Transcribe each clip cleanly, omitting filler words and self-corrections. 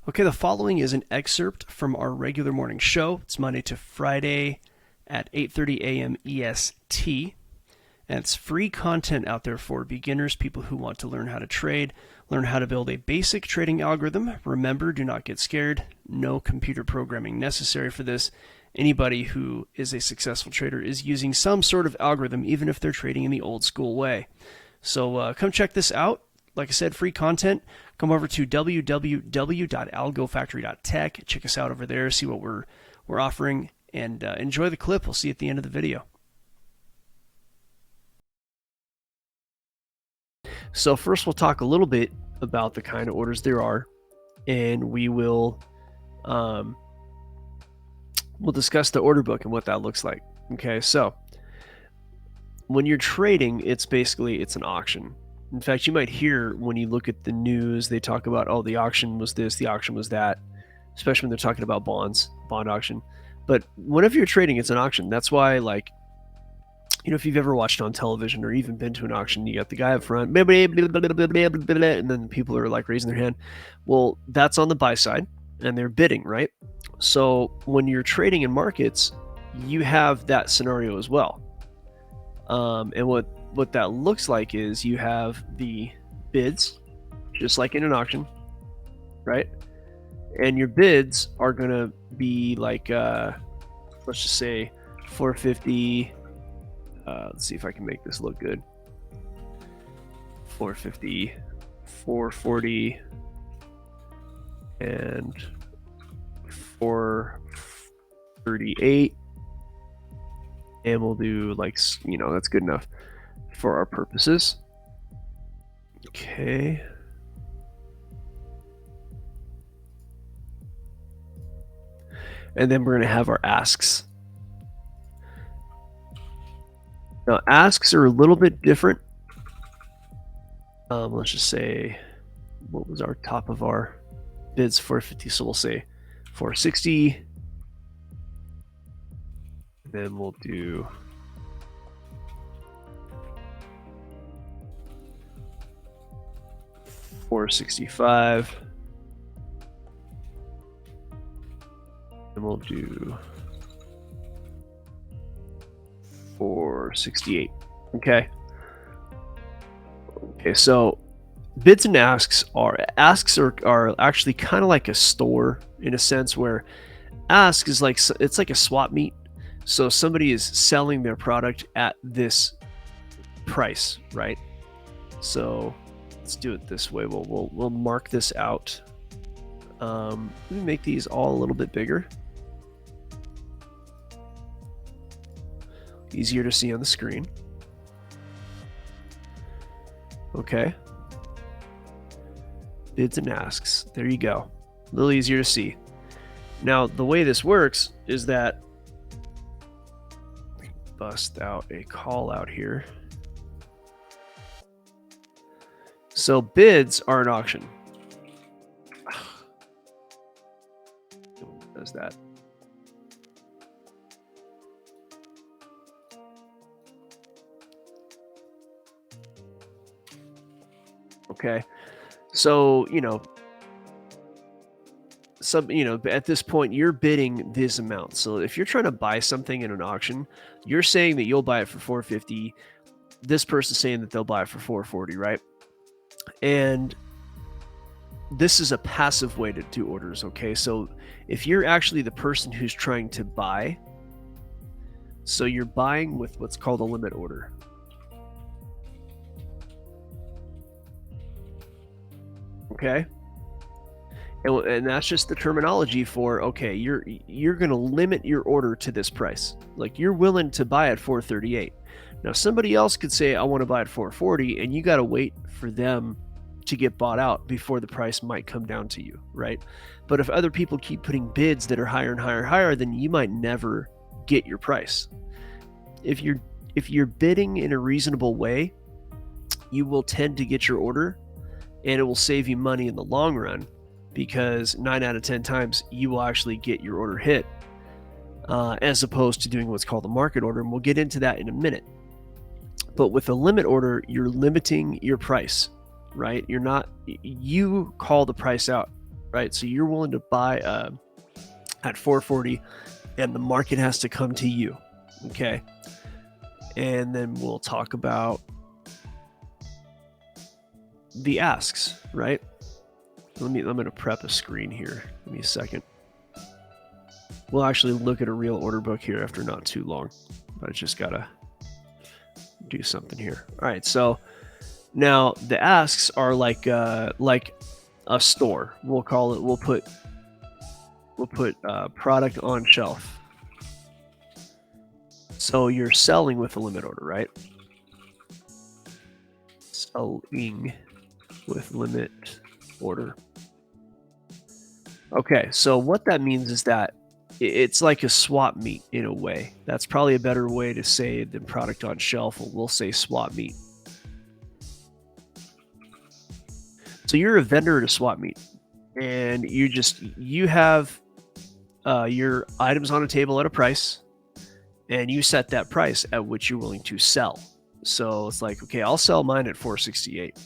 Okay, the following is an excerpt from our regular morning show. It's Monday to Friday at 8:30 a.m. EST. And it's free content out there for beginners, people who want to learn how to trade, learn how to build a basic trading algorithm. Remember, do not get scared. No computer programming necessary for this. Anybody who is a successful trader is using some sort of algorithm, even if they're trading in the old school way. So come check this out. Like I said, free content. Come over to www.algofactory.tech. Check us out over there, see what we're offering, and enjoy the clip. We'll see you at the end of the video. So first we'll talk a little bit about the kind of orders there are, and we'll discuss the order book and what that looks like. Okay, so when you're trading, it's an auction. In fact, you might hear when you look at the news, they talk about, oh, the auction was this, the auction was that, especially when they're talking about bonds, bond auction. But whenever you're trading, it's an auction. That's why, like, you know, if you've ever watched on television or even been to an auction, you got the guy up front, and then people are like raising their hand. Well, that's on the buy side, and they're bidding, right? So when you're trading in markets, you have that scenario as well. And what that looks like is you have the bids, just like in an auction, right? And your bids are going to be like, let's just say 450. Let's see if I can make this look good. 450, 440, and 438. And we'll do, like, you know, that's good enough for our purposes. Okay. And then we're going to have our asks. Now, asks are a little bit different. Let's just say, what was our top of our bids? 450. So we'll say 460. Then we'll do 465. And we'll do 468. Okay. Okay, so bids and asks are actually kind of like a store in a sense, where ask is like, it's like a swap meet. So somebody is selling their product at this price, right? So let's do it this way. We'll mark this out. Let me make these all a little bit bigger. Easier to see on the screen. Okay. Bids and asks. There you go. A little easier to see. Now, the way this works is that, bust out a call out here. So bids are an auction. Does that? Okay, so at this point you're bidding this amount. So if you're trying to buy something in an auction, you're saying that you'll buy it for 450. This person's saying that they'll buy it for 440, right? And this is a passive way to do orders. Okay, so if you're actually the person who's trying to buy, so you're buying with what's called a limit order. Okay, and that's just the terminology for, okay, you're going to limit your order to this price. Like, you're willing to buy at 438. Now somebody else could say, I want to buy at 440, and you got to wait for them to get bought out before the price might come down to you, right? But if other people keep putting bids that are higher and higher and higher, then you might never get your price. If you're bidding in a reasonable way, you will tend to get your order, and it will save you money in the long run, because 9 out of 10 times you will actually get your order hit, as opposed to doing what's called a market order, and we'll get into that in a minute. But with a limit order, you're limiting your price, right? You call the price out. right? So you're willing to buy at 440, and the market has to come to you, okay? And then we'll talk about the asks, right? I'm going to prep a screen here. Give me a second. We'll actually look at a real order book here after not too long, but I just gotta do something here. All right, so now the asks are like a store. We'll call it. We'll put product on shelf. So you're selling with a limit order, right? Selling with limit order. Okay, so what that means is that it's like a swap meet in a way. That's probably a better way to say than product on shelf. We'll say swap meet. So you're a vendor at a swap meet, and you have your items on a table at a price, and you set that price at which you're willing to sell. So it's like, okay, I'll sell mine at 468.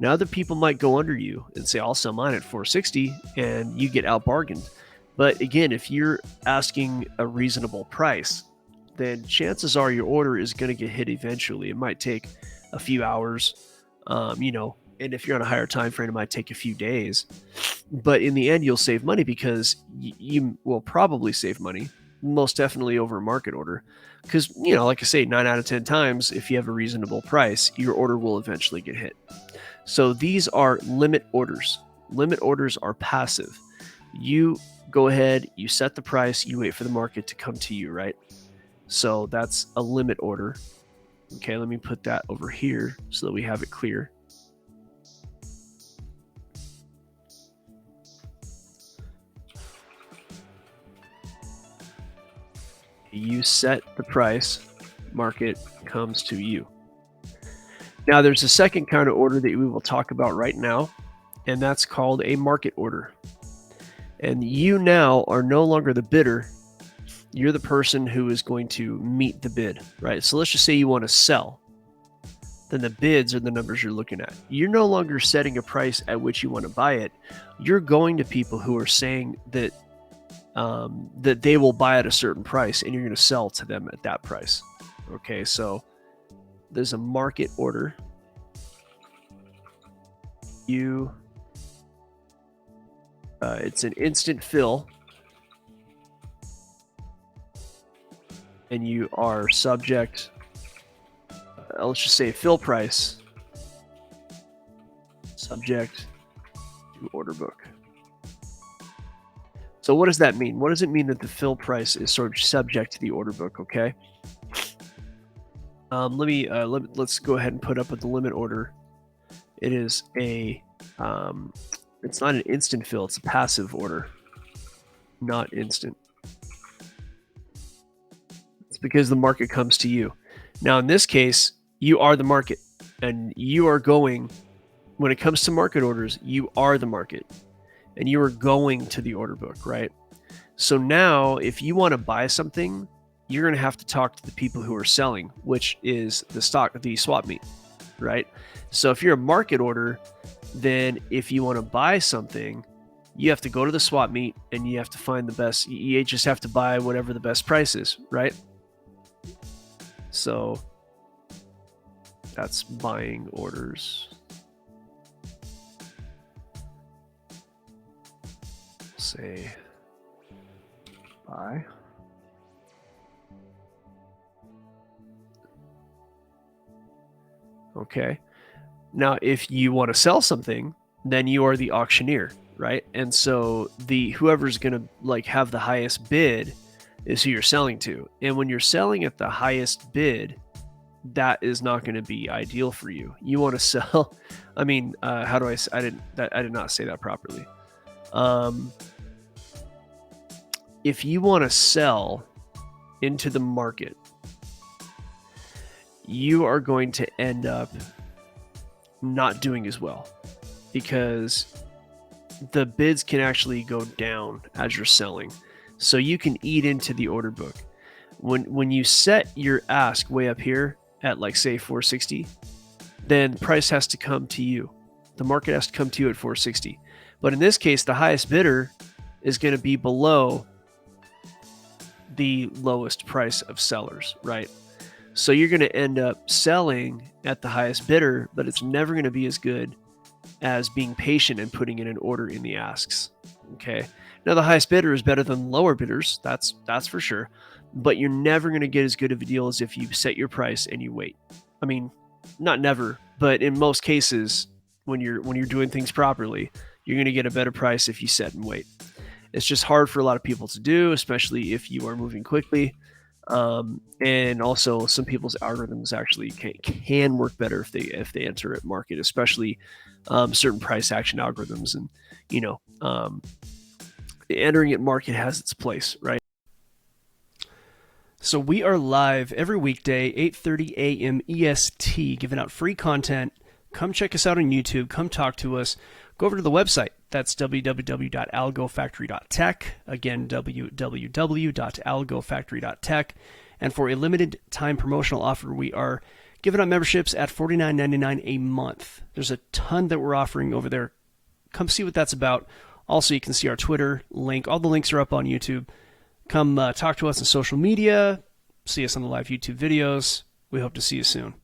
Now other people might go under you and say, I'll sell mine at 460, and you get out bargained. But again, if you're asking a reasonable price, then chances are your order is going to get hit eventually. It might take a few hours, and if you're on a higher time frame, it might take a few days. But in the end, you'll save money because you will probably save money, most definitely over a market order. Because, like I say, 9 out of 10 times, if you have a reasonable price, your order will eventually get hit. So these are limit orders. Limit orders are passive. You go ahead, you set the price, you wait for the market to come to you, right? So that's a limit order. Okay, let me put that over here so that we have it clear. You set the price, market comes to you. Now there's a second kind of order that we will talk about right now, and that's called a market order. And you now are no longer the bidder. You're the person who is going to meet the bid, right? So let's just say you want to sell. Then the bids are the numbers you're looking at. You're no longer setting a price at which you want to buy it. You're going to people who are saying that that they will buy at a certain price, and you're going to sell to them at that price. Okay, so there's a market order. It's an instant fill, and you are subject, let's just say fill price, subject to order book. So what does that mean? What does it mean that the fill price is sort of subject to the order book? Okay. Let's go ahead and put up with the limit order. It is it's not an instant fill, it's a passive order, not instant. It's because the market comes to you. Now, in this case, you are the market, and you are going, when it comes to market orders, you are the market, and you are going to the order book, right? So now, if you want to buy something, you're going to have to talk to the people who are selling, which is the swap meet, right? So if you're a market order, then if you want to buy something, you have to go to the swap meet and you have to find the best. You just have to buy whatever the best price is, right? So that's buying orders. Say buy. Okay. Now, if you want to sell something, then you are the auctioneer, right? And so whoever's going to have the highest bid is who you're selling to. And when you're selling at the highest bid, that is not going to be ideal for you. You want to sell. I mean, how do I did not say that properly. If you want to sell into the market, you are going to end up not doing as well, because the bids can actually go down as you're selling. So you can eat into the order book. When you set your ask way up here at, like, say 460, then price has to come to you. The market has to come to you at 460. But in this case, the highest bidder is going to be below the lowest price of sellers, right? So you're going to end up selling at the highest bidder, but it's never going to be as good as being patient and putting in an order in the asks. Okay. Now the highest bidder is better than lower bidders. That's for sure. But you're never going to get as good of a deal as if you set your price and you wait. I mean, not never, but in most cases, when you're doing things properly, you're going to get a better price if you set and wait. It's just hard for a lot of people to do, especially if you are moving quickly. And also some people's algorithms actually can work better if they enter at market, especially certain price action algorithms. And entering at market has its place, right? So we are live every weekday, 8:30 AM EST, giving out free content. Come check us out on YouTube. Come talk to us. Go over to the website. That's www.algofactory.tech. Again, www.algofactory.tech. And for a limited time promotional offer, we are giving out memberships at $49.99 a month. There's a ton that we're offering over there. Come see what that's about. Also, you can see our Twitter link. All the links are up on YouTube. Come talk to us on social media. See us on the live YouTube videos. We hope to see you soon.